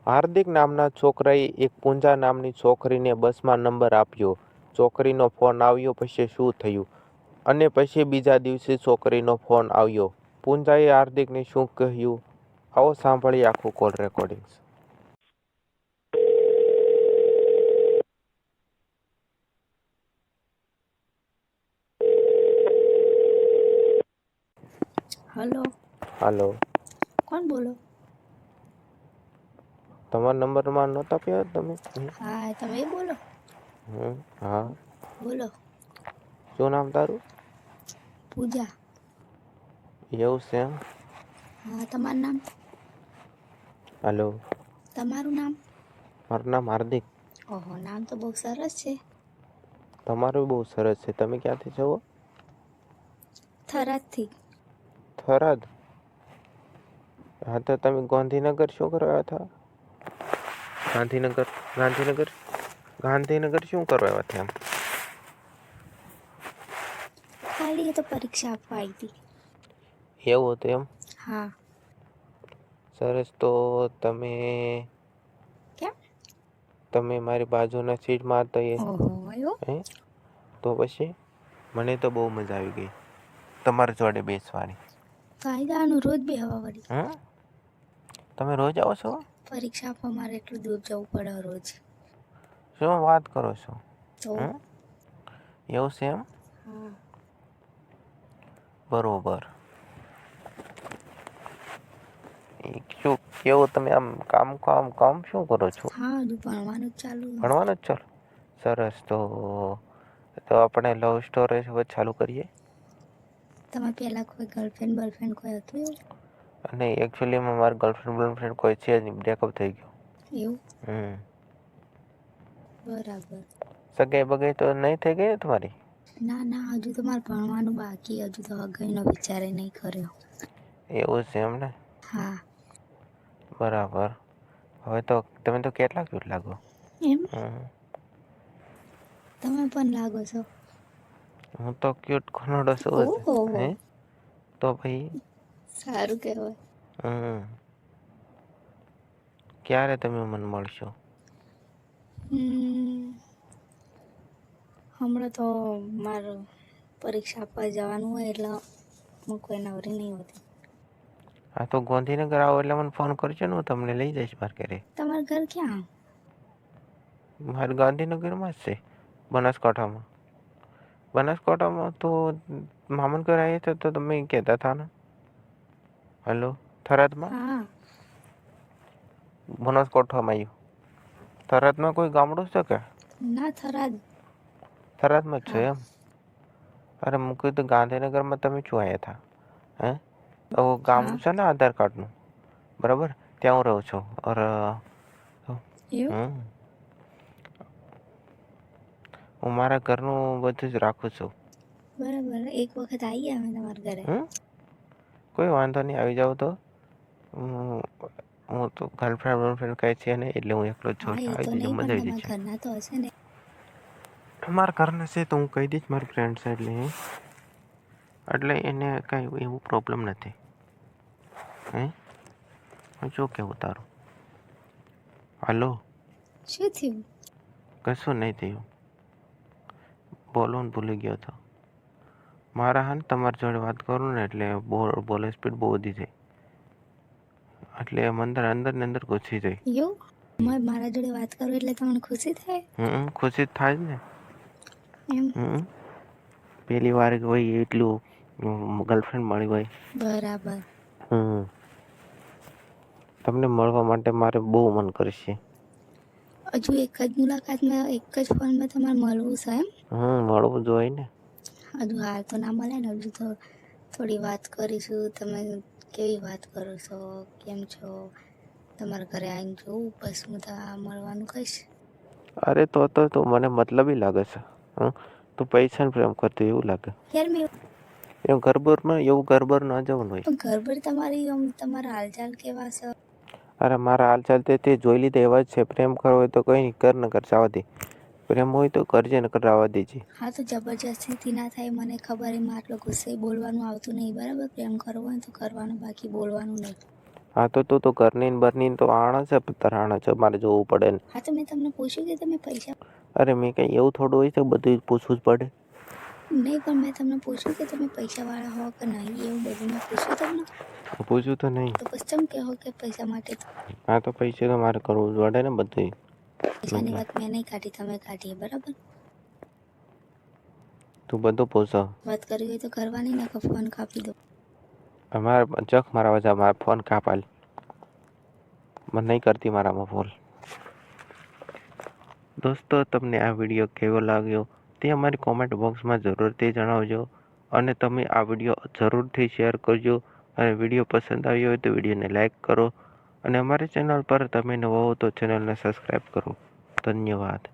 હાર્દિક નામના છોકરાએ એક પૂંજા નામની છોકરીને બસમાં નંબર આપ્યો. છોકરીનો ફોન આવ્યો પછી શું થયું? અને પછી બીજા દિવસે છોકરીનો ફોન આવ્યો. પૂંજાએ હાર્દિકને શું કહ્યું? આવો સાંભળીએ આખું કોલ રેકોર્ડિંગ્સ. હલો, હાલો, કોણ બોલો? તમારા નંબરમાં નહોતા આપ્યા તમે? હા, તમે બોલો. હા, બોલો. શું નામ તારું? પૂજા. એવું છે એમ? હા, તમારું નામ? હાલો, તમારું નામ? મારું નામ હાર્દિક. ઓહો, નામ તો બહુ સરસ છે. તમારું બહુ સરસ છે. તમે ક્યાંથી છો? થરાદથી. થરાદ? હા, તો તમે ગાંધીનગર શું કરવા આવ્યા હતા? ગાંધીનગર શું કરવા આવ્યા હતા એમ? ખાલી એ તો પરીક્ષા આપવા આવી હતી. એવું હતું એમ? હા. સરસ, તો કેમ? તમે મારી બાજુના સીટમાં હતા ઓહો, એવું? તો પછી મને તો બહુ મજા આવી ગઈ તમારી જોડે બેસવાની. કાયદાનું રોજ બે હવા વળી. તમે રોજ આવો છો? પરીક્ષા આપવા મારે એટલું દૂર જવું પડે રોજ. શું વાત કરો છો? તો એવું છે એમ? હા. બરોબર. શું કેવું તમે આમ કામ શું કરો છો? હા, હજુ ભણવાનું ચાલુ. ભણવાનું જ ચાલો. સરસ, તો આપણે લવ સ્ટોરી ચાલુ કરીએ. તમારે પહેલાં કોઈ ગર્લફ્રેન્ડ કોઈ હતું એવું? અને એકચ્યુઅલીમાં મારા ગર્લફ્રેન્ડ કોઈ છે જ નહીં, બ્રેકઅપ થઈ ગયું. એવું? બરાબર. સગાઈ બગાઈ તો નહીં થઈ ગઈ ને તમારી? ના, હજુ તો મારે ભણવાનું બાકી. હજુ તો હગાઈનો વિચારે નહીં કર્યો. એવું છે એમને? હા. બરાબર. હવે તો તમે તો કેટલા ક્યુટ લાગો. એમ? તમે પણ લાગો છો. હું તો ક્યુટ કોનડો છું જ. ઓહો, તો ભાઈ. સારું કહેવાય. ક્યારે તમે મને મળશો? હમણાં તો મારે પરીક્ષા આપવા જવાનું હોય એટલે હું કોઈ નવરી નહીં હોતી. હા, તો ગાંધીનગર આવો એટલે મને ફોન કરજો ને, હું તમને લઈ જઈશ મારા ઘરે. તમારું ઘર ક્યાં? મારે ગાંધીનગરમાં જ છે, બનાસકાંઠામાં. બનાસકાંઠામાં તો મામા ઘરે આવ્યા હતા તો તમે કહેતા હતા ને. હલો, થરાદમાં? હા. બનાસકાંઠામાં આવ્યું. થરાદમાં કોઈ ગામડું છે કે? ના, થરાદ. થરાદમાં જ છો હા. એમ? અરે મૂકી તો ગાંધીનગરમાં તમે શું આવ્યા હતા? તો હા. ગામડું છે ને આધાર કાર્ડનું, બરાબર ત્યાં હું રહું છું. એવું? હું મારા ઘરનું બધું જ રાખું છું. બરાબર. એક વખત આવીએ અમે તમારા ઘરે. કોઈ વાંધો નહીં, આવી જાવ તો. હું તો ગર્લફ્રેન્ડ કહે છે ને, એટલે હું એકલો જ છું. હા, એ તો આવી જજો, નહીં, મજા પણ આવી તમારા જશે. ઘરના તો હશે ને. મારા ઘરના છે તો હું કહી દઈશ મારી ફ્રેન્ડ છે એટલે એને કાંઈ એવું પ્રોબ્લેમ નથી. શું કહેવું તારું? હાલો. શું થયું? કશું નહીં થયું. બોલવાનું ભૂલી ગયો હતો. મારા તમારી જોડે વાત કરું ને એટલે બોલે સ્પીડ બહુ વધી જાય. એટલે અંદર ને અંદર ઘૂસી જાય. એવું? મારા જોડે વાત કરો એટલે તમને ખુશી થાય? ખુશી થાય જ ને. એમ? પહેલી વાર હોય એટલું ગર્લફ્રેન્ડ મળી હોય. બરાબર. તમને મળવા માટે મારે બહુ મન કરશે. હજુ એક જ મુલાકાતમાં, એક જ ફોનમાં તમારે મળવું છે એમ? મળવું જોઈએ ને. હજુ હાલ તો ના મળે ને, હજુ તો થોડી વાત કરીશું. તમે કેવી વાત કરો છો, કેમ છો, તમારા ઘરે આવીને જોઉં, બસ હું તો મળવાનું કહીશ. અરે તો મને મતલબી લાગે છે. તું પૈસાને પ્રેમ કરતી એવું લાગે. યાર મેં એવું ગરબર ના જવું હોય. ઘર તમારા હાલચાલ કેવા છે? અરે મારા હાલચાલ તે જોઈ લીધા એવા જ છે. પ્રેમ કરવો હોય તો કઈ નહીં, કર ન કર જવા દે. પ્રેમ હોય તો કરજે, નકર રહેવા દેજે. હા, તો જબરજસ્તીથી ના થાય. મને ખબર એમાં આટલો ગુસ્સે બોલવાનું આવતું નહીં, બરાબર? પ્રેમ કરવો હોય તો કરવાનું, બાકી બોલવાનું નહીં. હા તો ઘરની ને બરની તો આણે છે તરાણે છે મારે જોવું પડે ને. હા તો મેં તમને પૂછ્યું કે તમે પૈસા અરે મેં કંઈ એવું થોડું હોય છે બધું પૂછવું જ પડે. નહીં પણ મેં તમને પૂછ્યું કે તમે પૈસાવાળા હો કે નહીં એવું બધું મેં પૂછ્યું તમને. પૂછ્યું તો નહીં. તો પછી તમે કહો કે પૈસા માટે હા તો પૈસે તો મારે કરવું જ પડે ને બધું. પૈસાની વાત મેં નહીં કાઢી તમે કાઢી બરાબર. તું બધું પૂછો. વાત કરવી હોય તો કરવાની ને ફોન કાપી દો. મારે જખ મારા વજા મારા ફોન કાપાલ મને નહીં કરતી મારામાં ફોન. દોસ્તો તમને આ વિડીયો કેવો લાગ્યો તે અમારી કોમેન્ટ બોક્સમાં જરૂરથી જણાવજો અને તમે આ વિડીયો જરૂરથી શેર કરજો અને વિડીયો પસંદ આવ્યો હોય તો વિડીયોને લાઈક કરો અને અમારી ચેનલ પર તમે નવો હો તો ચેનલને સબસ્ક્રાઈબ કરો. ધન્યવાદ.